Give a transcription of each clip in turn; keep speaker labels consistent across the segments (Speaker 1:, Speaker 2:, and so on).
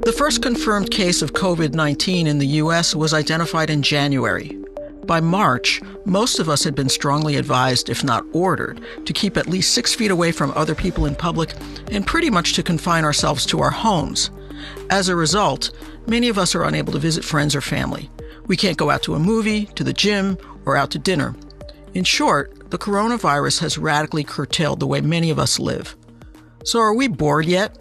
Speaker 1: The first confirmed case of COVID-19 in the U.S. was identified in January. By March, most of us had been strongly advised, if not ordered, to keep at least 6 feet away from other people in public and pretty much to confine ourselves to our homes. As a result, many of us are unable to visit friends or family. We can't go out to a movie, to the gym, or out to dinner. In short, the coronavirus has radically curtailed the way many of us live. So are we bored yet?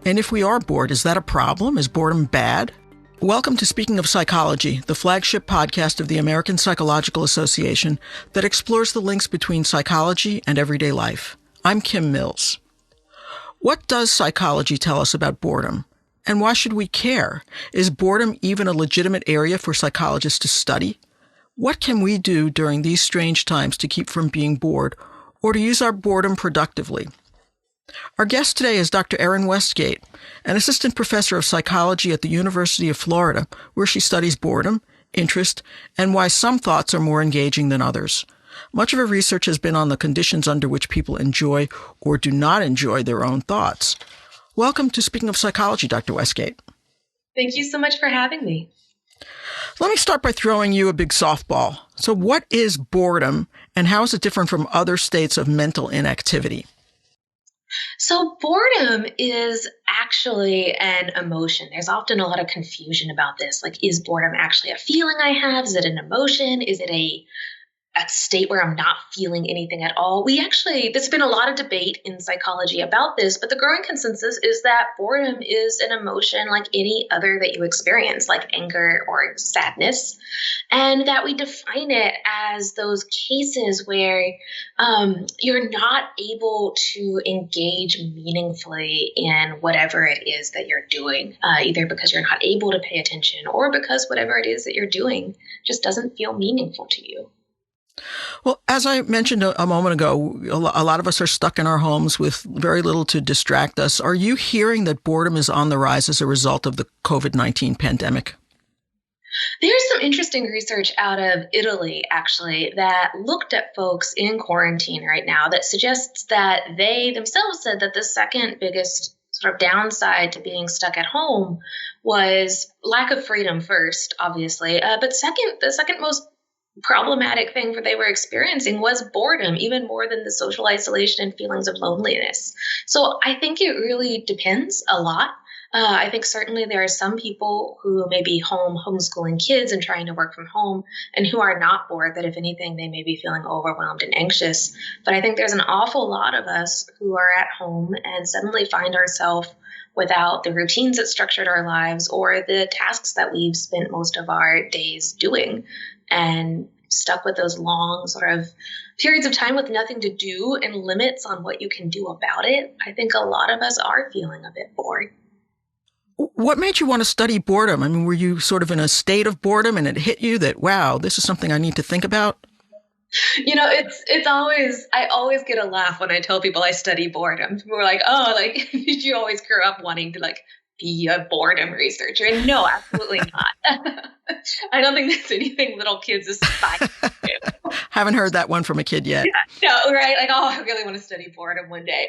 Speaker 1: And if we are bored, is that a problem? Is boredom bad? Welcome to Speaking of Psychology, the flagship podcast of the American Psychological Association that explores the links between psychology and everyday life. I'm Kim Mills. What does psychology tell us about boredom? And why should we care? Is boredom even a legitimate area for psychologists to study? What can we do during these strange times to keep from being bored or to use our boredom productively? Our guest today is Dr. Erin Westgate, an assistant professor of psychology at the University of Florida, where she studies boredom, interest, and why some thoughts are more engaging than others. Much of her research has been on the conditions under which people enjoy or do not enjoy their own thoughts. Welcome to Speaking of Psychology, Dr. Westgate.
Speaker 2: Thank you so much for having me.
Speaker 1: Let me start by throwing you a big softball. So what is boredom, and how is it different from other states of mental inactivity?
Speaker 2: So boredom is actually an emotion. There's often a lot of confusion about this. Like, is boredom actually a feeling I have? Is it an emotion? Is it a state where I'm not feeling anything at all? There's been a lot of debate in psychology about this, but the growing consensus is that boredom is an emotion like any other that you experience, like anger or sadness, and that we define it as those cases where you're not able to engage meaningfully in whatever it is that you're doing, either because you're not able to pay attention or because whatever it is that you're doing just doesn't feel meaningful to you.
Speaker 1: Well, as I mentioned a moment ago, a lot of us are stuck in our homes with very little to distract us. Are you hearing that boredom is on the rise as a result of the COVID-19 pandemic?
Speaker 2: There's some interesting research out of Italy, actually, that looked at folks in quarantine right now that suggests that they themselves said that the second biggest sort of downside to being stuck at home was lack of freedom first, obviously, but second, the second most problematic thing that they were experiencing was boredom, even more than the social isolation and feelings of loneliness. So I think it really depends a lot. I think certainly there are some people who may be homeschooling kids and trying to work from home and who are not bored, that if anything, they may be feeling overwhelmed and anxious. But I think there's an awful lot of us who are at home and suddenly find ourselves without the routines that structured our lives or the tasks that we've spent most of our days doing, and stuck with those long sort of periods of time with nothing to do and limits on what you can do about it. I think a lot of us are feeling a bit bored.
Speaker 1: What made you want to study boredom? I mean, were you sort of in a state of boredom and it hit you that, wow, this is something I need to think about?
Speaker 2: You know, I always get a laugh when I tell people I study boredom. People are like, oh, like, did you always grow up wanting to be a boredom researcher? And no, absolutely not. I don't think that's anything little kids aspire to do.
Speaker 1: Haven't heard that one from a kid yet.
Speaker 2: Yeah, no, right? Like, oh, I really want to study boredom one day.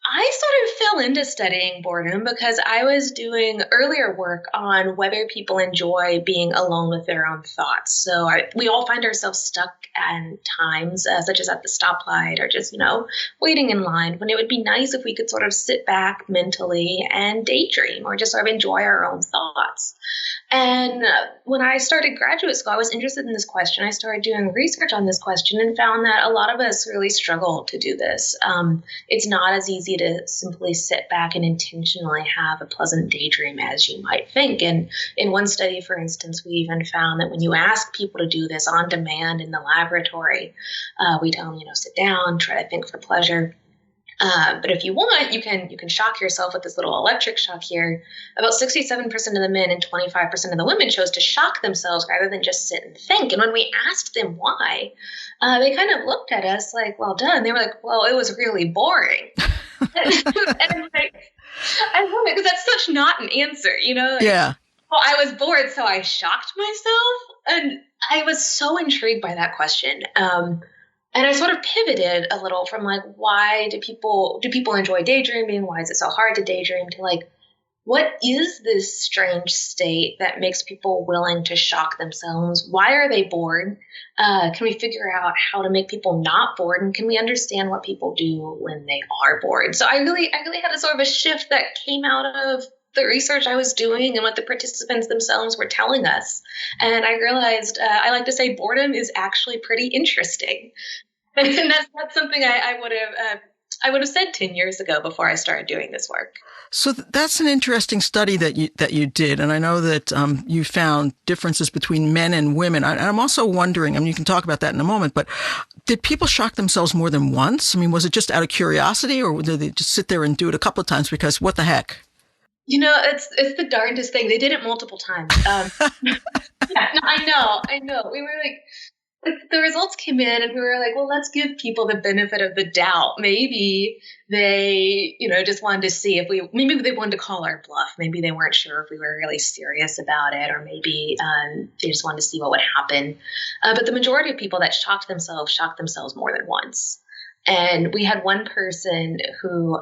Speaker 2: I sort of fell into studying boredom because I was doing earlier work on whether people enjoy being alone with their own thoughts. So we all find ourselves stuck at times, such as at the stoplight or just, waiting in line, when it would be nice if we could sort of sit back mentally and daydream or just sort of enjoy our own thoughts. And when I started graduate school, I was interested in this question. I started doing research on this question and found that a lot of us really struggle to do this. It's not as easy to simply sit back and intentionally have a pleasant daydream as you might think. And in one study, for instance, we even found that when you ask people to do this on demand in the laboratory, we tell them, sit down, try to think for pleasure. But if you want, you can shock yourself with this little electric shock here. About 67% of the men and 25% of the women chose to shock themselves rather than just sit and think. And when we asked them why, they kind of looked at us like, well, duh. And they were like, well, it was really boring. and like, I love it because that's such not an answer,
Speaker 1: Yeah.
Speaker 2: Well, I was bored, so I shocked myself. And I was so intrigued by that question. And I sort of pivoted a little from like, why do people enjoy daydreaming? Why is it so hard to daydream, to like, what is this strange state that makes people willing to shock themselves? Why are they bored? Can we figure out how to make people not bored? And can we understand what people do when they are bored? So I really had a sort of a shift that came out of the research I was doing and what the participants themselves were telling us. And I realized, I like to say, boredom is actually pretty interesting. And that's something I would have said 10 years ago before I started doing this work.
Speaker 1: So that's an interesting study that you did, and I know that you found differences between men and women. I'm also wondering, I mean, you can talk about that in a moment, but did people shock themselves more than once? I mean, was it just out of curiosity, or did they just sit there and do it a couple of times because what the heck?
Speaker 2: It's the darndest thing. They did it multiple times. Yeah, no, I know. We were like, the results came in and we were like, well, let's give people the benefit of the doubt. Maybe they, just wanted to see maybe they wanted to call our bluff. Maybe they weren't sure if we were really serious about it, or maybe they just wanted to see what would happen. But the majority of people that shocked themselves more than once. And we had one person who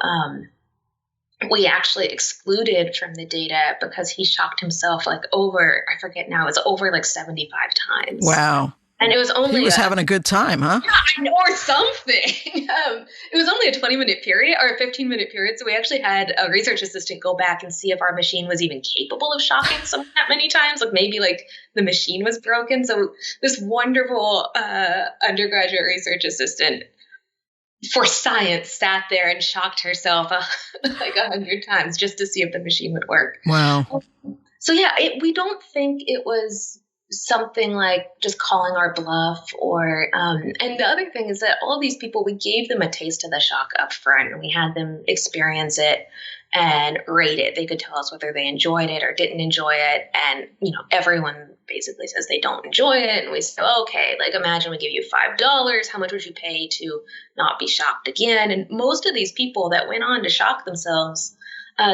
Speaker 2: we actually excluded from the data because he shocked himself like over, I forget now, it's over like 75 times.
Speaker 1: Wow.
Speaker 2: And it was only
Speaker 1: he was having a good time, huh?
Speaker 2: Yeah, or something. It was only a 20-minute period or a 15-minute period. So we actually had a research assistant go back and see if our machine was even capable of shocking someone that many times. Like maybe like the machine was broken. So this wonderful undergraduate research assistant for science sat there and shocked herself like 100 times just to see if the machine would work.
Speaker 1: Wow.
Speaker 2: So yeah, we don't think it was something like just calling our bluff or and the other thing is that all these people, we gave them a taste of the shock up front and we had them experience it and rate it. They could tell us whether they enjoyed it or didn't enjoy it. And, everyone basically says they don't enjoy it. And we say, okay, like imagine we give you $5. How much would you pay to not be shocked again? And most of these people that went on to shock themselves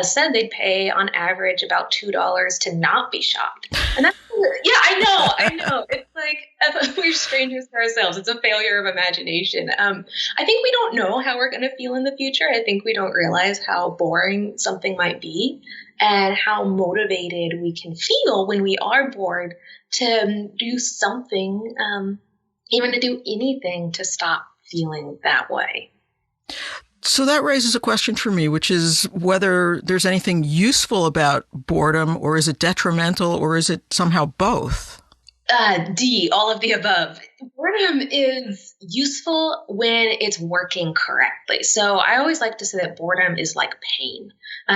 Speaker 2: said they'd pay on average about $2 to not be shocked. And that's, yeah, I know. It's like we're strangers to ourselves. It's a failure of imagination. I think we don't know how we're going to feel in the future. I think we don't realize how boring something might be and how motivated we can feel when we are bored to do something, even to do anything to stop feeling that way.
Speaker 1: So that raises a question for me, which is whether there's anything useful about boredom, or is it detrimental, or is it somehow both?
Speaker 2: D, all of the above. Boredom is useful when it's working correctly. So I always like to say that boredom is like pain.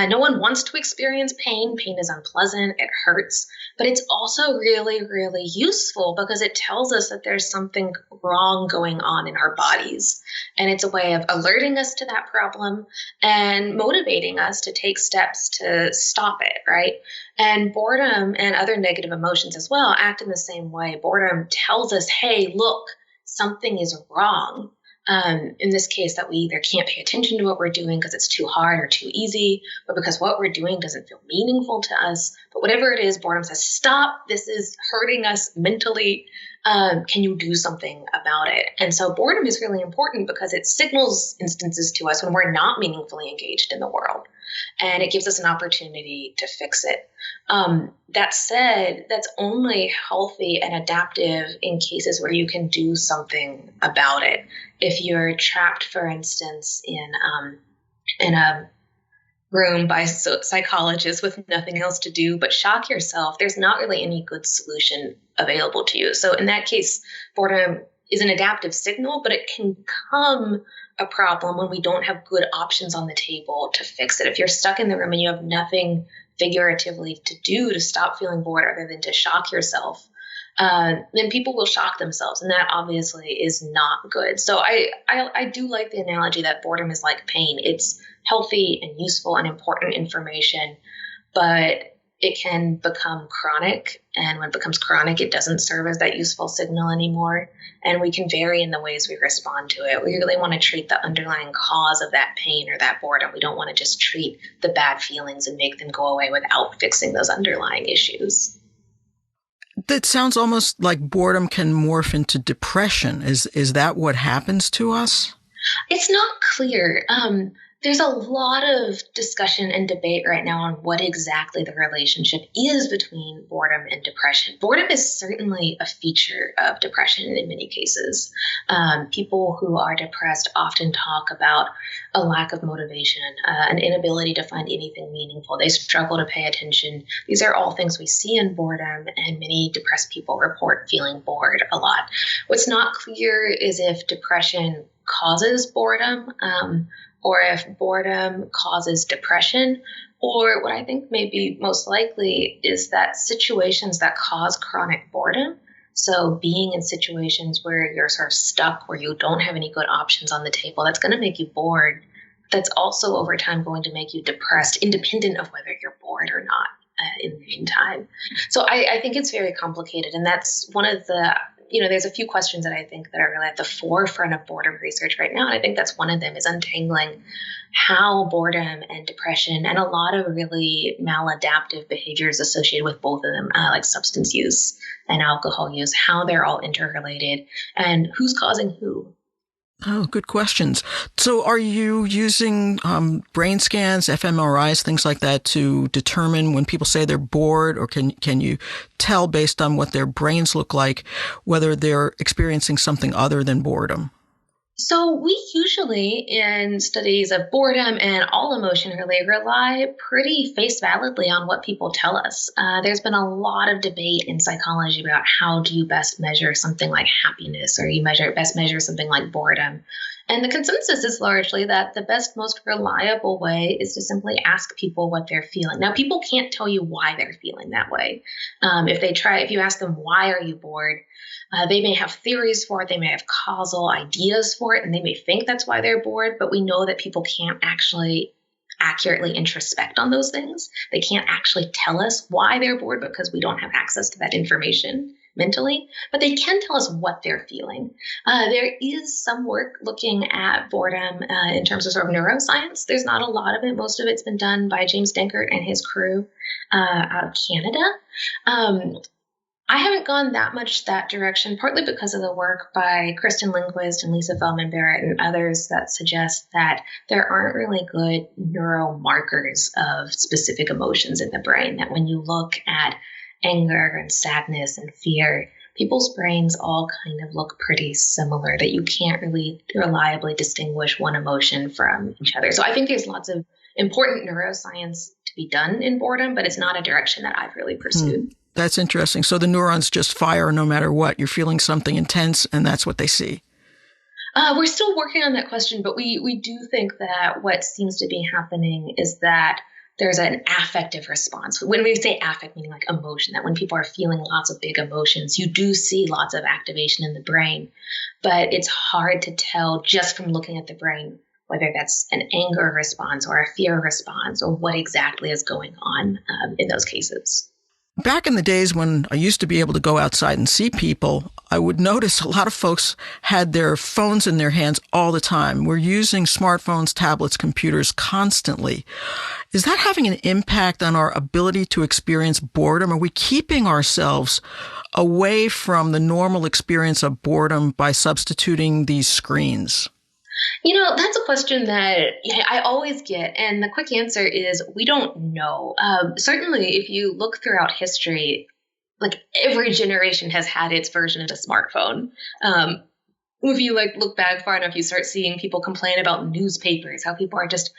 Speaker 2: No one wants to experience pain. Pain is unpleasant. It hurts. But it's also really, really useful because it tells us that there's something wrong going on in our bodies. And it's a way of alerting us to that problem and motivating us to take steps to stop it, right? And boredom and other negative emotions as well act in the same way. Boredom tells us, hey, look, something is wrong. In this case, that we either can't pay attention to what we're doing because it's too hard or too easy, or because what we're doing doesn't feel meaningful to us. But whatever it is, boredom says, stop, this is hurting us mentally. Can you do something about it? And so boredom is really important because it signals instances to us when we're not meaningfully engaged in the world. And it gives us an opportunity to fix it. That said, that's only healthy and adaptive in cases where you can do something about it. If you're trapped, for instance, in a room by psychologists with nothing else to do but shock yourself, there's not really any good solution available to you. So in that case, boredom is an adaptive signal, but it can become a problem when we don't have good options on the table to fix it. If you're stuck in the room and you have nothing figuratively to do to stop feeling bored other than to shock yourself, then people will shock themselves. And that obviously is not good. So I do like the analogy that boredom is like pain. It's healthy and useful and important information, but it can become chronic. And when it becomes chronic, it doesn't serve as that useful signal anymore. And we can vary in the ways we respond to it. We really want to treat the underlying cause of that pain or that boredom. We don't want to just treat the bad feelings and make them go away without fixing those underlying issues.
Speaker 1: That sounds almost like boredom can morph into depression. Is that what happens to us?
Speaker 2: It's not clear. There's a lot of discussion and debate right now on what exactly the relationship is between boredom and depression. Boredom is certainly a feature of depression in many cases. People who are depressed often talk about a lack of motivation, an inability to find anything meaningful. They struggle to pay attention. These are all things we see in boredom, and many depressed people report feeling bored a lot. What's not clear is if depression causes boredom, or if boredom causes depression, or what I think may be most likely is that situations that cause chronic boredom, so being in situations where you're sort of stuck, where you don't have any good options on the table, that's going to make you bored. That's also over time going to make you depressed, independent of whether you're bored or not in the meantime. So I think it's very complicated. And that's one of the there's a few questions that I think that are really at the forefront of boredom research right now. And I think that's one of them, is untangling how boredom and depression and a lot of really maladaptive behaviors associated with both of them, like substance use and alcohol use, how they're all interrelated and who's causing who.
Speaker 1: Oh, good questions. So are you using brain scans, fMRIs, things like that to determine when people say they're bored, or can you tell based on what their brains look like whether they're experiencing something other than boredom?
Speaker 2: So we usually, in studies of boredom and all emotion, really rely pretty face validly on what people tell us. There's been a lot of debate in psychology about how do you best measure something like happiness, or you best measure something like boredom. And the consensus is largely that the best, most reliable way is to simply ask people what they're feeling. Now, people can't tell you why they're feeling that way. If you ask them, why are you bored? They may have theories for it, they may have causal ideas for it, and they may think that's why they're bored, but we know that people can't actually accurately introspect on those things. They can't actually tell us why they're bored because we don't have access to that information mentally, but they can tell us what they're feeling. There is some work looking at boredom in terms of sort of neuroscience. There's not a lot of it. Most of it's been done by James Denkert and his crew out of Canada. I haven't gone that much that direction, partly because of the work by Kristen Lindquist and Lisa Feldman Barrett and others that suggest that there aren't really good neuromarkers of specific emotions in the brain, that when you look at anger and sadness and fear, people's brains all kind of look pretty similar, that you can't really reliably distinguish one emotion from each other. So I think there's lots of important neuroscience to be done in boredom, but it's not a direction that I've really pursued.
Speaker 1: That's interesting. So the neurons just fire no matter what. You're feeling something intense, and that's what they see.
Speaker 2: We're still working on that question, but we do think that what seems to be happening is that there's an affective response. When we say affect, meaning like emotion, that when people are feeling lots of big emotions, you do see lots of activation in the brain. But it's hard to tell just from looking at the brain whether that's an anger response or a fear response or what exactly is going on in those cases.
Speaker 1: Back in the days when I used to be able to go outside and see people, I would notice a lot of folks had their phones in their hands all the time. We're using smartphones, tablets, computers constantly. Is that having an impact on our ability to experience boredom? Are we keeping ourselves away from the normal experience of boredom by substituting these screens?
Speaker 2: That's a question that I always get. And the quick answer is we don't know. Certainly, if you look throughout history, like every generation has had its version of a smartphone. If you look back far enough, you start seeing people complain about newspapers, how people are just,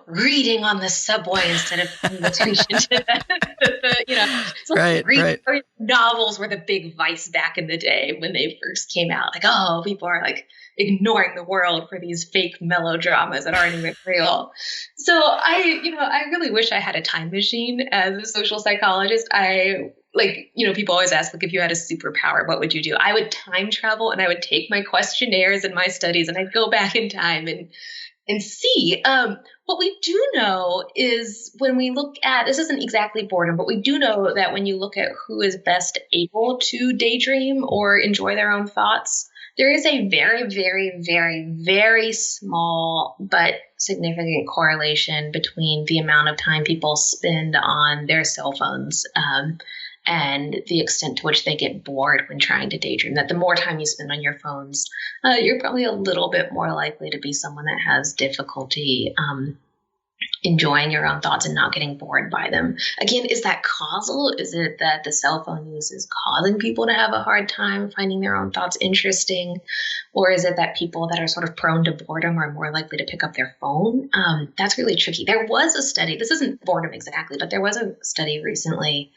Speaker 2: reading on the subway instead of paying attention to
Speaker 1: Right.
Speaker 2: Novels were the big vice back in the day when they first came out. People are ignoring the world for these fake melodramas that aren't even real. So I really wish I had a time machine as a social psychologist. People always ask, if you had a superpower, what would you do? I would time travel and I would take my questionnaires and my studies and I'd go back in time and see. What we do know is when we look at, this isn't exactly boredom, but we do know that when you look at who is best able to daydream or enjoy their own thoughts, there is a very, very, very, very small but significant correlation between the amount of time people spend on their cell phones and the extent to which they get bored when trying to daydream. That the more time you spend on your phones, you're probably a little bit more likely to be someone that has difficulty enjoying your own thoughts and not getting bored by them. Again, is that causal? Is it that the cell phone use is causing people to have a hard time finding their own thoughts interesting? Or is it that people that are sort of prone to boredom are more likely to pick up their phone? That's really tricky. There was a study, this isn't boredom exactly, but there was a study recently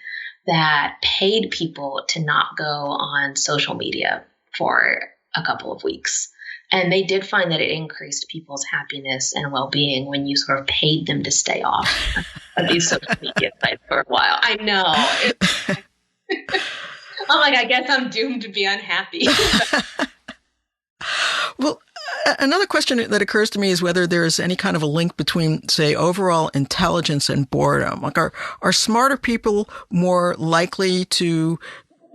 Speaker 2: that paid people to not go on social media for a couple of weeks. And they did find that it increased people's happiness and well-being when you sort of paid them to stay off of these social media sites for a while. I know. I'm like, I guess I'm doomed to be unhappy.
Speaker 1: Well, another question that occurs to me is whether there is any kind of a link between, say, overall intelligence and boredom. Like, are smarter people more likely to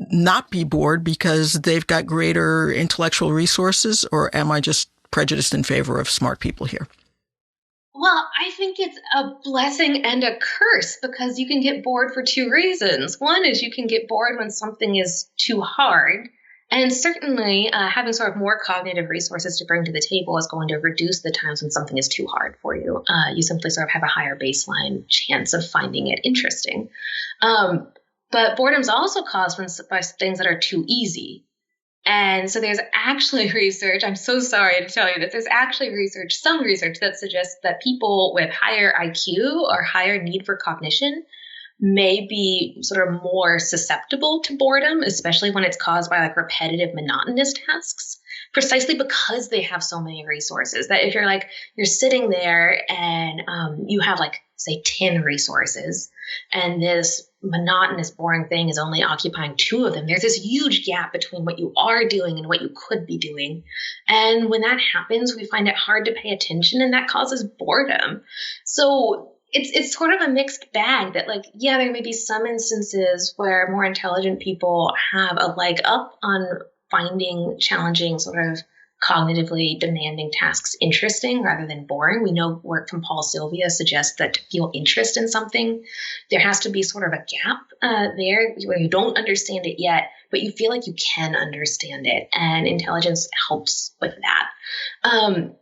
Speaker 1: not be bored because they've got greater intellectual resources, or am I just prejudiced in favor of smart people here?
Speaker 2: Well, I think it's a blessing and a curse because you can get bored for two reasons. One is you can get bored when something is too hard. And certainly having sort of more cognitive resources to bring to the table is going to reduce the times when something is too hard for you. You simply sort of have a higher baseline chance of finding it interesting. But boredom's also caused by things that are too easy. And so there's actually research, I'm so sorry to tell you this, there's actually some research that suggests that people with higher IQ or higher need for cognition may be sort of more susceptible to boredom, especially when it's caused by like repetitive, monotonous tasks, precisely because they have so many resources. That if you're sitting there and you have like, say, 10 resources, and this monotonous, boring thing is only occupying 2 of them, there's this huge gap between what you are doing and what you could be doing. And when that happens, we find it hard to pay attention, and that causes boredom. So it's sort of a mixed bag that, like, yeah, there may be some instances where more intelligent people have a leg up on finding challenging, sort of cognitively demanding tasks interesting rather than boring. We know work from Paul Sylvia suggests that to feel interest in something, there has to be sort of a gap there where you don't understand it yet, but you feel like you can understand it. And intelligence helps with that.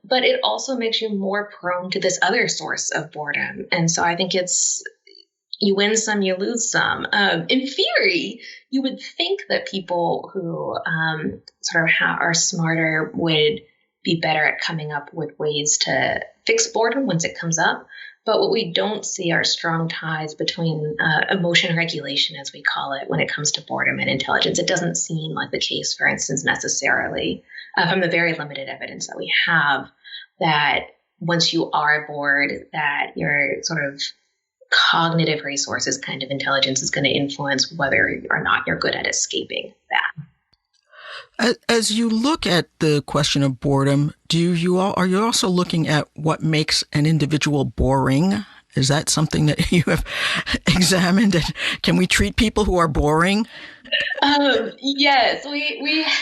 Speaker 2: But it also makes you more prone to this other source of boredom. And so I think it's, you win some, you lose some. In theory, you would think that people who sort of are smarter would be better at coming up with ways to fix boredom once it comes up. But what we don't see are strong ties between emotion regulation, as we call it, when it comes to boredom and intelligence. It doesn't seem like the case, for instance, necessarily, from the very limited evidence that we have, that once you are bored, that your sort of cognitive resources kind of intelligence is going to influence whether or not you're good at escaping that.
Speaker 1: As you look at the question of boredom, are you also looking at what makes an individual boring? Is that something that you have examined? And can we treat people who are boring?
Speaker 2: Yes, we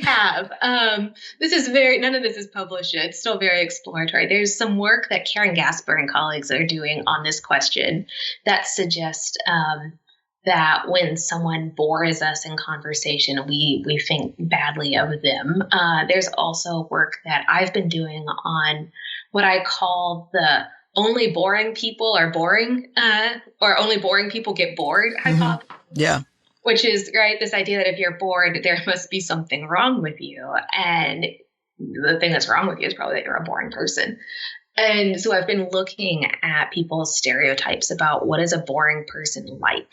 Speaker 2: have. None of this is published yet. It's still very exploratory. There's some work that Karen Gasper and colleagues are doing on this question that suggests that when someone bores us in conversation, we think badly of them. There's also work that I've been doing on what I call the only boring people are boring, or only boring people get bored hypothesis.
Speaker 1: Yeah.
Speaker 2: Which is, right, this idea that if you're bored, there must be something wrong with you. And the thing that's wrong with you is probably that you're a boring person. And so I've been looking at people's stereotypes about what is a boring person like?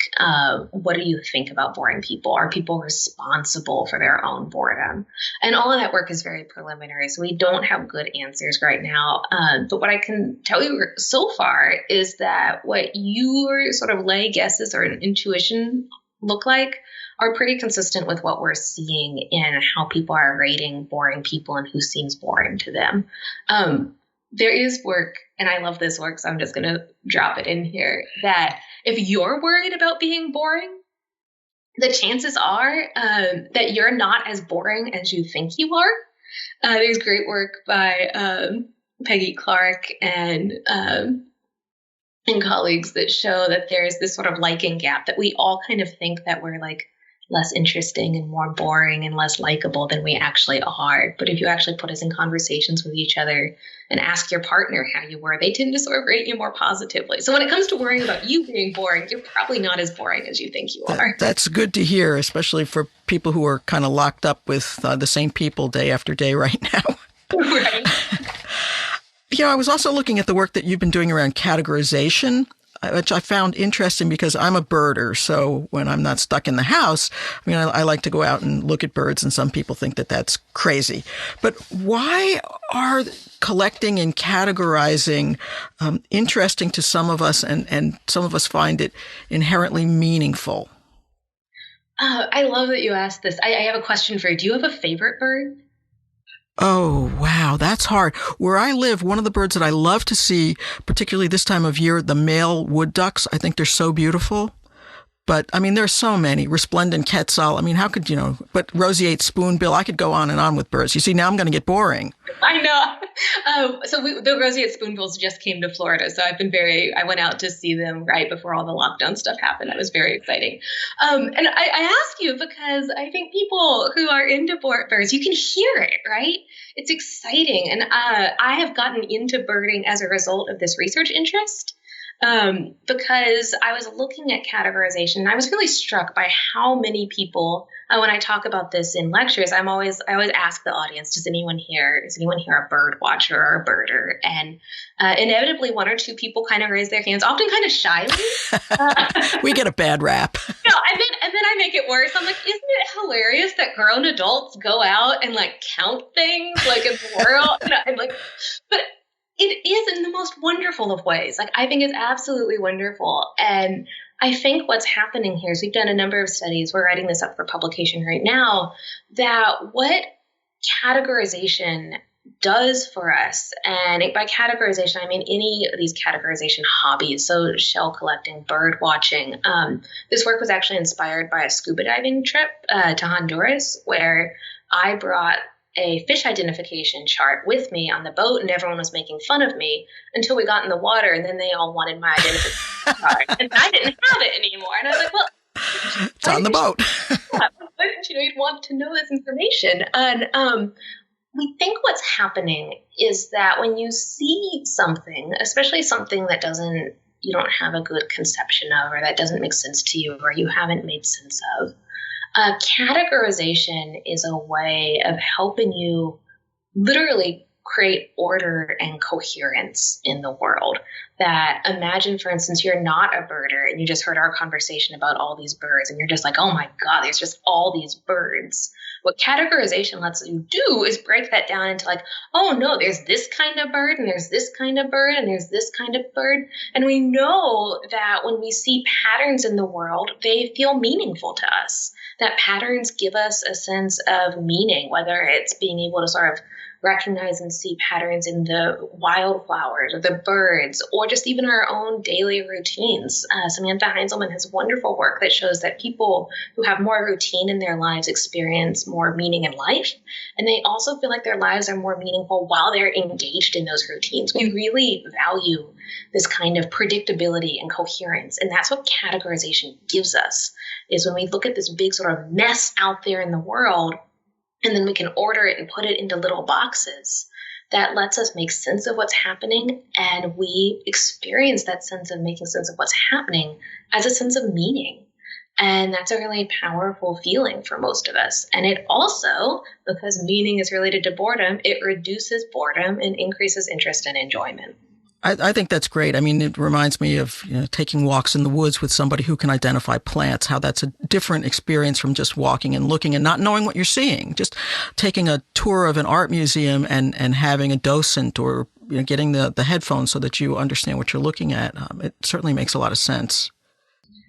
Speaker 2: What do you think about boring people? Are people responsible for their own boredom? And all of that work is very preliminary, so we don't have good answers right now. But what I can tell you so far is that what your sort of lay guesses or an intuition look like are pretty consistent with what we're seeing in how people are rating boring people and who seems boring to them. There is work, and I love this work, so I'm just going to drop it in here, that if you're worried about being boring, the chances are that you're not as boring as you think you are. There's great work by Peggy Clark and and colleagues that show that there's this sort of liking gap, that we all kind of think that we're like less interesting and more boring and less likable than we actually are. But if you actually put us in conversations with each other and ask your partner how you were, they tend to sort of rate you more positively. So when it comes to worrying about you being boring, you're probably not as boring as you think you are.
Speaker 1: That's good to hear, especially for people who are kind of locked up with the same people day after day right now.
Speaker 2: Right.
Speaker 1: I was also looking at the work that you've been doing around categorization, which I found interesting because I'm a birder. So when I'm not stuck in the house, I like to go out and look at birds, and some people think that that's crazy. But why are collecting and categorizing interesting to some of us, and some of us find it inherently meaningful?
Speaker 2: I love that you asked this. I have a question for you. Do you have a favorite bird?
Speaker 1: Oh, wow. That's hard. Where I live, one of the birds that I love to see, particularly this time of year, the male wood ducks. I think they're so beautiful. But, there's so many. Resplendent quetzal. How could, but roseate spoonbill. I could go on and on with birds. You see, now I'm going to get boring.
Speaker 2: I know. The roseate spoonbills just came to Florida. So I went out to see them right before all the lockdown stuff happened. It was very exciting. And I ask you because I think people who are into birds, you can hear it, right? It's exciting. And I have gotten into birding as a result of this research interest. Because I was looking at categorization, and I was really struck by how many people, when I talk about this in lectures, I always ask the audience, is anyone here a bird watcher or a birder? And inevitably one or two people kind of raise their hands, often kind of shyly.
Speaker 1: We get a bad rap.
Speaker 2: And then I make it worse. I'm like, isn't it hilarious that grown adults go out and like count things like in the world? But it is in the most wonderful of ways. Like, I think it's absolutely wonderful. And I think what's happening here is we've done a number of studies. We're writing this up for publication right now, that what categorization does for us, and by categorization, I mean any of these categorization hobbies, so shell collecting, bird watching. This work was actually inspired by a scuba diving trip to Honduras, where I brought a fish identification chart with me on the boat, and everyone was making fun of me until we got in the water, and then they all wanted my identification card, and I didn't have it anymore. And I was like, well,
Speaker 1: it's on the boat.
Speaker 2: Why didn't you'd want to know this information? And we think what's happening is that when you see something, especially something that you don't have a good conception of, or that doesn't make sense to you, or you haven't made sense of, categorization is a way of helping you literally create order and coherence in the world. That imagine, for instance, you're not a birder and you just heard our conversation about all these birds and you're just like, oh my God, there's just all these birds. What categorization lets you do is break that down into like, oh no, there's this kind of bird and there's this kind of bird and there's this kind of bird. And we know that when we see patterns in the world, they feel meaningful to us. That patterns give us a sense of meaning, whether it's being able to sort of recognize and see patterns in the wildflowers or the birds, or just even our own daily routines. Samantha Heinzelman has wonderful work that shows that people who have more routine in their lives experience more meaning in life. And they also feel like their lives are more meaningful while they're engaged in those routines. We really value this kind of predictability and coherence. And that's what categorization gives us, is when we look at this big sort of mess out there in the world, and then we can order it and put it into little boxes, that lets us make sense of what's happening. And we experience that sense of making sense of what's happening as a sense of meaning. And that's a really powerful feeling for most of us. And it also, because meaning is related to boredom, it reduces boredom and increases interest and enjoyment.
Speaker 1: I think that's great. I mean, it reminds me of taking walks in the woods with somebody who can identify plants, how that's a different experience from just walking and looking and not knowing what you're seeing. Just taking a tour of an art museum and having a docent, or getting the headphones so that you understand what you're looking at. It certainly makes a lot of sense.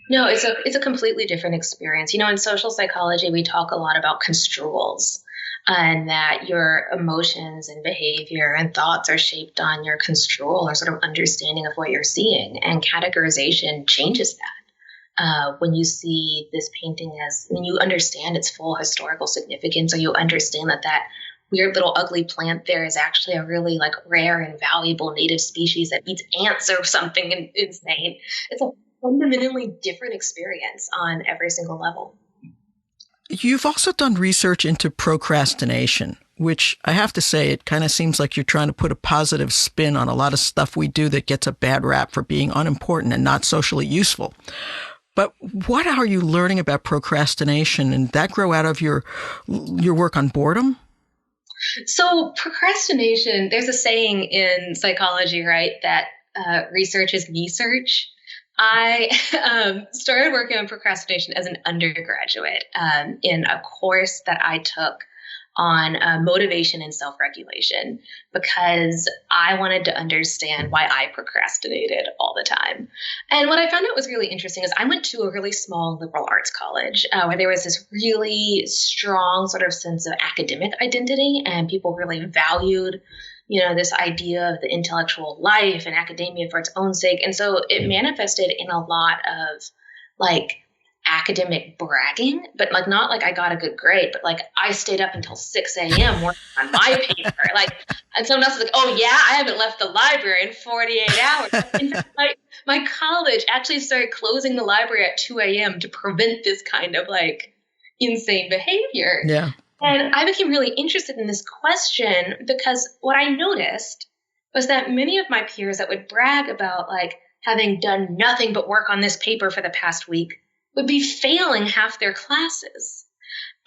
Speaker 2: No, it's a completely different experience. In social psychology, we talk a lot about construals. And that your emotions and behavior and thoughts are shaped on your construal, or sort of understanding of what you're seeing. And categorization changes that. When you see this painting when you understand its full historical significance, or you understand that weird little ugly plant there is actually a really like rare and valuable native species that eats ants or something insane. It's a fundamentally different experience on every single level.
Speaker 1: You've also done research into procrastination, which I have to say, it kind of seems like you're trying to put a positive spin on a lot of stuff we do that gets a bad rap for being unimportant and not socially useful. But what are you learning about procrastination, and that grow out of your work on boredom?
Speaker 2: So procrastination, there's a saying in psychology, right, that research is research. I started working on procrastination as an undergraduate in a course that I took on motivation and self-regulation because I wanted to understand why I procrastinated all the time. And what I found out was really interesting is I went to a really small liberal arts college where there was this really strong sort of sense of academic identity, and people really valued this idea of the intellectual life and academia for its own sake. And so it manifested in a lot of like academic bragging, but like not like I got a good grade, but like I stayed up until 6 a.m. working on my paper. And someone else was like, oh yeah, I haven't left the library in 48 hours. In fact, my college actually started closing the library at 2 a.m. to prevent this kind of like insane behavior.
Speaker 1: Yeah.
Speaker 2: And I became really interested in this question because what I noticed was that many of my peers that would brag about like having done nothing but work on this paper for the past week would be failing half their classes.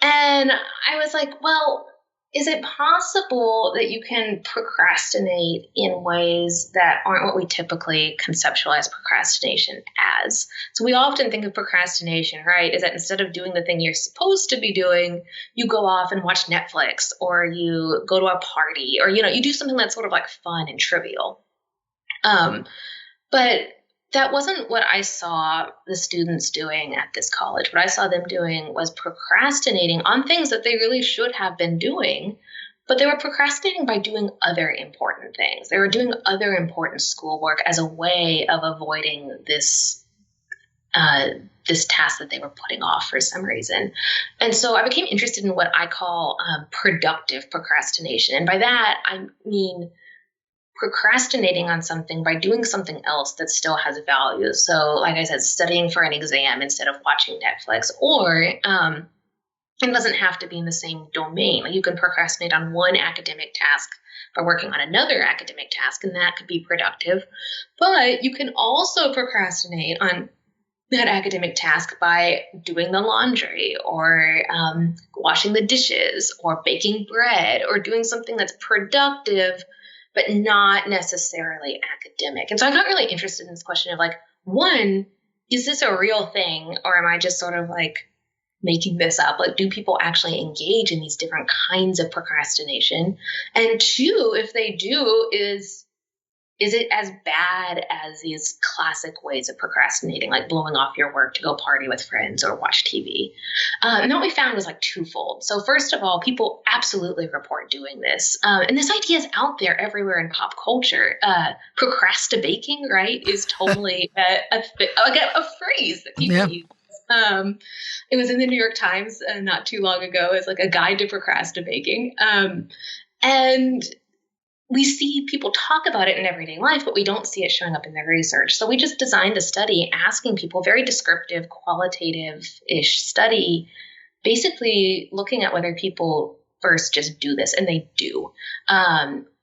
Speaker 2: And I was like, well, is it possible that you can procrastinate in ways that aren't what we typically conceptualize procrastination as? So we often think of procrastination, right, is that instead of doing the thing you're supposed to be doing, you go off and watch Netflix, or you go to a party, or, you do something that's sort of like fun and trivial. But that wasn't what I saw the students doing at this college. What I saw them doing was procrastinating on things that they really should have been doing, but they were procrastinating by doing other important things. They were doing other important schoolwork as a way of avoiding this task that they were putting off for some reason. And so I became interested in what I call productive procrastination. And by that, I mean procrastinating on something by doing something else that still has value. So like I said, studying for an exam instead of watching Netflix, or it doesn't have to be in the same domain. Like you can procrastinate on one academic task by working on another academic task, and that could be productive. But you can also procrastinate on that academic task by doing the laundry, or washing the dishes, or baking bread, or doing something that's productive but not necessarily academic. And so I got really interested in this question of like, one, is this a real thing, or am I just sort of like making this up? Like, do people actually engage in these different kinds of procrastination? And two, if they do, is it as bad as these classic ways of procrastinating, like blowing off your work to go party with friends or watch TV? And what we found was like twofold. So first of all, people absolutely report doing this. And this idea is out there everywhere in pop culture. Procrastinating, right, is totally a phrase that people use. It was in the New York Times not too long ago as like a guide to procrastinating. And we see people talk about it in everyday life, but we don't see it showing up in their research. So we just designed a study asking people, very descriptive, qualitative-ish study, basically looking at whether people first just do this, and they do.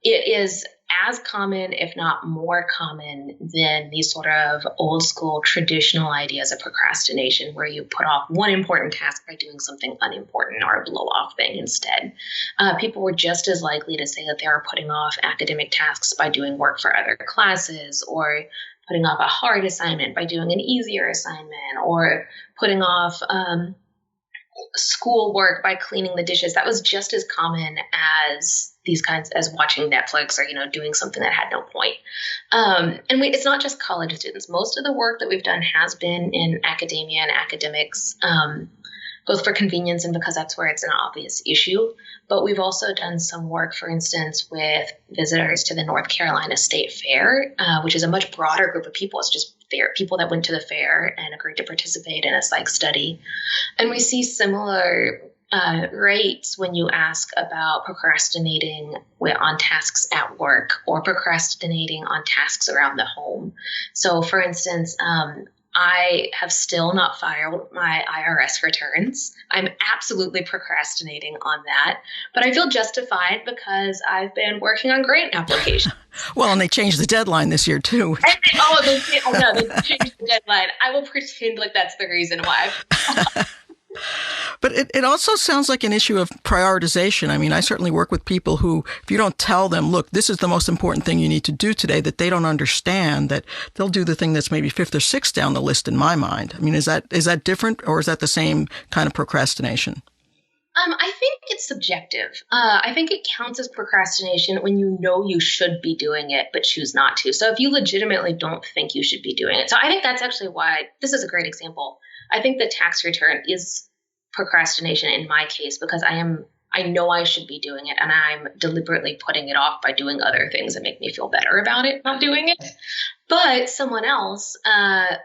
Speaker 2: It is as common, if not more common, than these sort of old school traditional ideas of procrastination, where you put off one important task by doing something unimportant or a blow off thing instead. People were just as likely to say that they were putting off academic tasks by doing work for other classes, or putting off a hard assignment by doing an easier assignment, or putting off schoolwork by cleaning the dishes. That was just as common as these kinds, as watching Netflix, or doing something that had no point. And it's not just college students. Most of the work that we've done has been in academia and academics, both for convenience and because that's where it's an obvious issue. But we've also done some work, for instance, with visitors to the North Carolina State Fair, which is a much broader group of people. It's just people that went to the fair and agreed to participate in a psych study. And we see similar rates when you ask about procrastinating on tasks at work or procrastinating on tasks around the home. So, for instance, I have still not filed my IRS returns. I'm absolutely procrastinating on that, but I feel justified because I've been working on grant applications.
Speaker 1: Well, and they changed the deadline this year too.
Speaker 2: They changed the deadline. I will pretend like that's the reason why.
Speaker 1: But it also sounds like an issue of prioritization. I mean, I certainly work with people who, if you don't tell them, look, this is the most important thing you need to do today, that they don't understand, that they'll do the thing that's maybe fifth or sixth down the list in my mind. I mean, is that different, or is that the same kind of procrastination?
Speaker 2: I think it's subjective. I think it counts as procrastination when you know you should be doing it, but choose not to. So if you legitimately don't think you should be doing it. So I think that's actually why this is a great example. I think the tax return is procrastination in my case because I know I should be doing it and I'm deliberately putting it off by doing other things that make me feel better about it, not doing it. But someone else,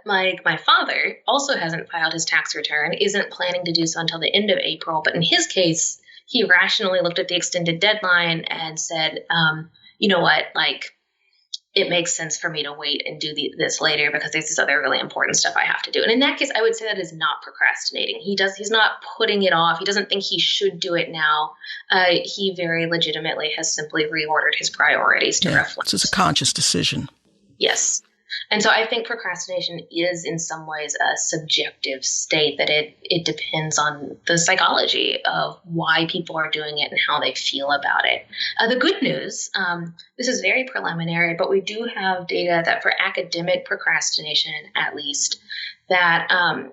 Speaker 2: like my father, also hasn't filed his tax return, isn't planning to do so until the end of April. But in his case, he rationally looked at the extended deadline and said, you know what, like, it makes sense for me to wait and do this later because there's this other really important stuff I have to do. And in that case, I would say that is not procrastinating. He's not putting it off. He doesn't think he should do it now. He very legitimately has simply reordered his priorities to reflect.
Speaker 1: So it's a conscious decision.
Speaker 2: Yes. And so I think procrastination is in some ways a subjective state that it depends on the psychology of why people are doing it and how they feel about it. The good news, this is very preliminary, but we do have data that for academic procrastination, at least, that I'm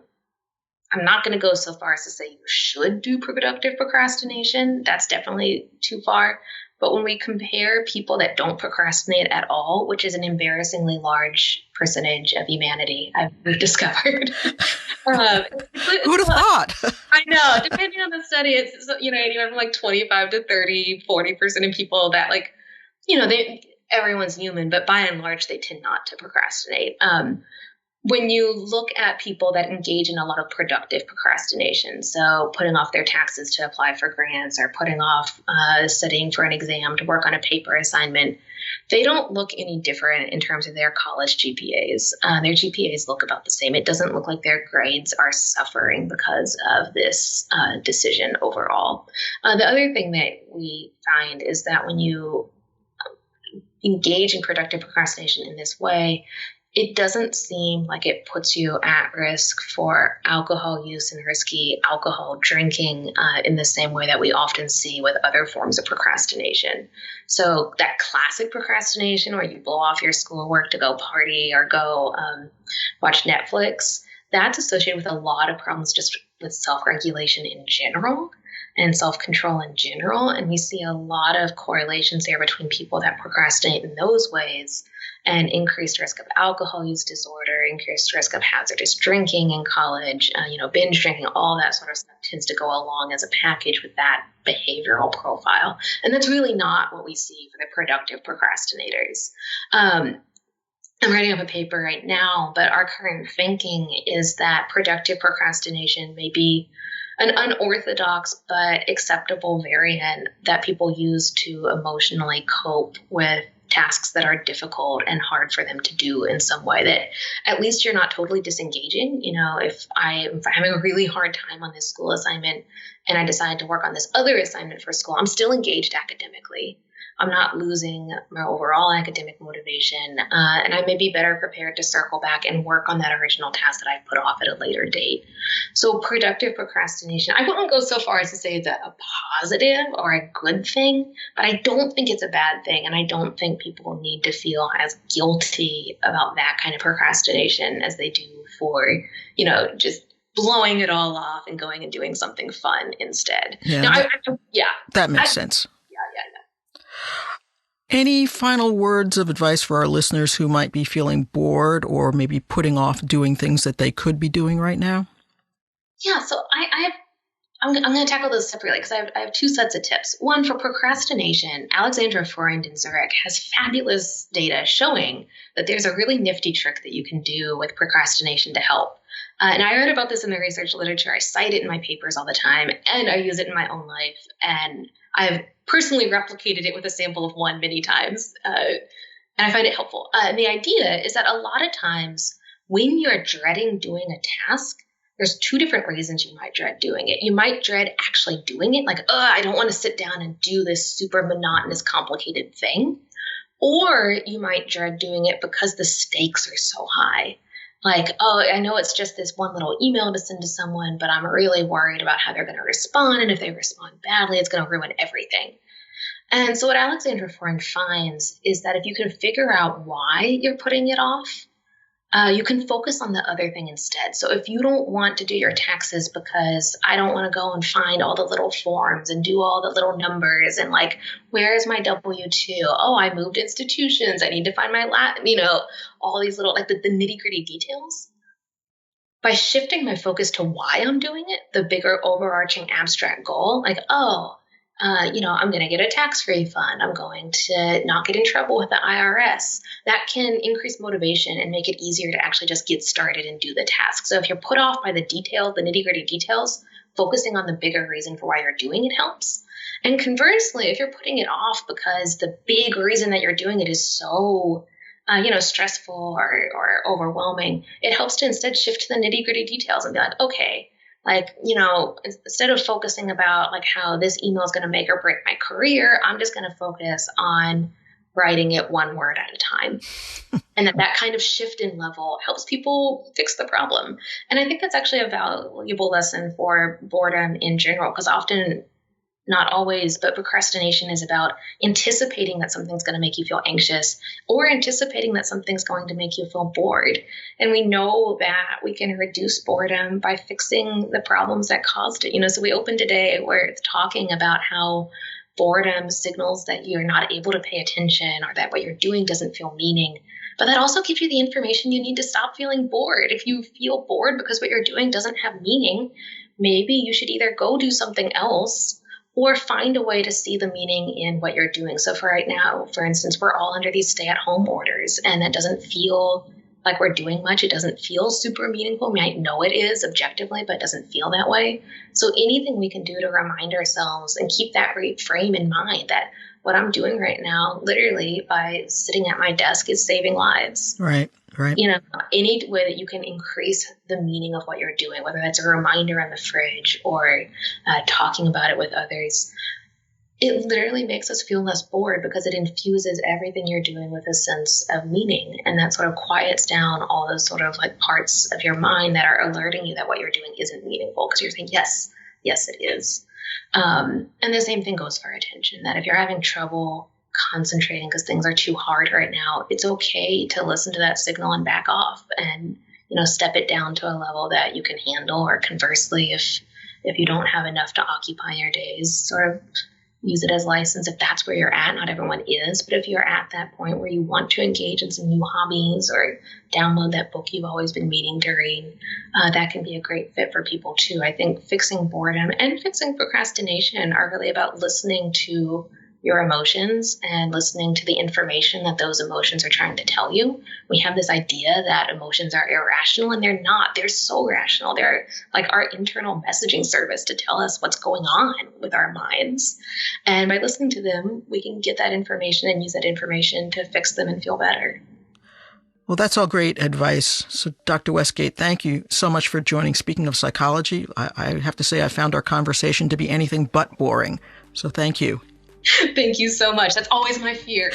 Speaker 2: not going to go so far as to say you should do productive procrastination. That's definitely too far. But when we compare people that don't procrastinate at all, which is an embarrassingly large percentage of humanity, I've discovered.
Speaker 1: Who would have thought?
Speaker 2: I know. Depending on the study, it's anywhere from like 25 to 30, 40% of people that everyone's human, but by and large, they tend not to procrastinate. When you look at people that engage in a lot of productive procrastination, so putting off their taxes to apply for grants or putting off studying for an exam to work on a paper assignment, they don't look any different in terms of their college GPAs. Their GPAs look about the same. It doesn't look like their grades are suffering because of this decision overall. The other thing that we find is that when you engage in productive procrastination in this way, it doesn't seem like it puts you at risk for alcohol use and risky alcohol drinking in the same way that we often see with other forms of procrastination. So that classic procrastination where you blow off your schoolwork to go party or go watch Netflix, that's associated with a lot of problems just with self-regulation in general and self-control in general. And we see a lot of correlations there between people that procrastinate in those ways and increased risk of alcohol use disorder, increased risk of hazardous drinking in college, binge drinking, all that sort of stuff tends to go along as a package with that behavioral profile. And that's really not what we see for the productive procrastinators. I'm writing up a paper right now, but our current thinking is that productive procrastination may be an unorthodox but acceptable variant that people use to emotionally cope with tasks that are difficult and hard for them to do in some way that at least you're not totally disengaging. If I'm having a really hard time on this school assignment and I decide to work on this other assignment for school, I'm still engaged academically. I'm not losing my overall academic motivation, and I may be better prepared to circle back and work on that original task that I put off at a later date. So productive procrastination, I wouldn't go so far as to say it's a positive or a good thing, but I don't think it's a bad thing, and I don't think people need to feel as guilty about that kind of procrastination as they do for, just blowing it all off and going and doing something fun instead.
Speaker 1: Yeah,
Speaker 2: now,
Speaker 1: that makes sense.
Speaker 2: Yeah.
Speaker 1: Any final words of advice for our listeners who might be feeling bored or maybe putting off doing things that they could be doing right now?
Speaker 2: Yeah, so I'm going to tackle those separately because I have two sets of tips. One, for procrastination, Alexandra Freund in Zurich has fabulous data showing that there's a really nifty trick that you can do with procrastination to help. And I read about this in the research literature. I cite it in my papers all the time, and I use it in my own life. And I've personally replicated it with a sample of one many times. And I find it helpful. And the idea is that a lot of times when you're dreading doing a task, there's two different reasons you might dread doing it. You might dread actually doing it, like, I don't want to sit down and do this super monotonous, complicated thing. Or you might dread doing it because the stakes are so high. Like, I know it's just this one little email to send to someone, but I'm really worried about how they're going to respond. And if they respond badly, it's going to ruin everything. And so what Alexandra Foreign finds is that if you can figure out why you're putting it off, you can focus on the other thing instead. So if you don't want to do your taxes because I don't want to go and find all the little forms and do all the little numbers and like, where's my W-2? Oh, I moved institutions. I need to find my all these little, like the nitty-gritty details. By shifting my focus to why I'm doing it, the bigger overarching abstract goal, like, I'm going to get a tax refund. I'm going to not get in trouble with the IRS. That can increase motivation and make it easier to actually just get started and do the task. So if you're put off by the detail, the nitty-gritty details, focusing on the bigger reason for why you're doing it helps. And conversely, if you're putting it off because the big reason that you're doing it is so stressful or overwhelming, it helps to instead shift to the nitty-gritty details and be like, okay, instead of focusing about like how this email is going to make or break my career, I'm just going to focus on writing it one word at a time. And that kind of shift in level helps people fix the problem. And I think that's actually a valuable lesson for boredom in general, because often, not always, but procrastination is about anticipating that something's going to make you feel anxious or anticipating that something's going to make you feel bored. And we know that we can reduce boredom by fixing the problems that caused it. So we opened today where it's talking about how boredom signals that you're not able to pay attention or that what you're doing doesn't feel meaning. But that also gives you the information you need to stop feeling bored. If you feel bored because what you're doing doesn't have meaning, maybe you should either go do something else or find a way to see the meaning in what you're doing. So for right now, for instance, we're all under these stay-at-home orders, and that doesn't feel like we're doing much. It doesn't feel super meaningful. We might know it is objectively, but it doesn't feel that way. So anything we can do to remind ourselves and keep that frame in mind that what I'm doing right now, literally by sitting at my desk, is saving lives.
Speaker 1: Right.
Speaker 2: Any way that you can increase the meaning of what you're doing, whether that's a reminder on the fridge or talking about it with others, it literally makes us feel less bored because it infuses everything you're doing with a sense of meaning. And that sort of quiets down all those sort of like parts of your mind that are alerting you that what you're doing isn't meaningful, because you're saying, yes, it is. And the same thing goes for attention, that if you're having trouble concentrating because things are too hard right now, it's okay to listen to that signal and back off and, step it down to a level that you can handle. Or conversely, if you don't have enough to occupy your days, sort of use it as license if that's where you're at. Not everyone is, but if you're at that point where you want to engage in some new hobbies or download that book you've always been meaning to read, that can be a great fit for people too. I think fixing boredom and fixing procrastination are really about listening to your emotions and listening to the information that those emotions are trying to tell you. We have this idea that emotions are irrational, and they're not. They're so rational. They're like our internal messaging service to tell us what's going on with our minds. And by listening to them, we can get that information and use that information to fix them and feel better.
Speaker 1: Well, that's all great advice. So, Dr. Westgate, thank you so much for joining Speaking of Psychology. I have to say I found our conversation to be anything but boring. So thank you.
Speaker 2: Thank you so much. That's always my fear.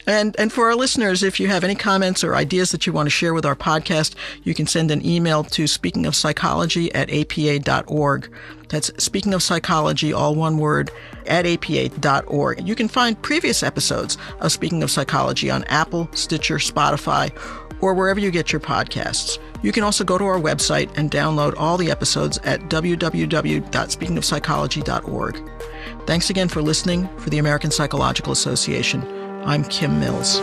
Speaker 1: And for our listeners, if you have any comments or ideas that you want to share with our podcast, you can send an email to speakingofpsychology@apa.org. That's Speaking of Psychology, all one word, @apa.org. You can find previous episodes of Speaking of Psychology on Apple, Stitcher, Spotify, or wherever you get your podcasts. You can also go to our website and download all the episodes at www.speakingofpsychology.org. Thanks again for listening. For the American Psychological Association, I'm Kim Mills.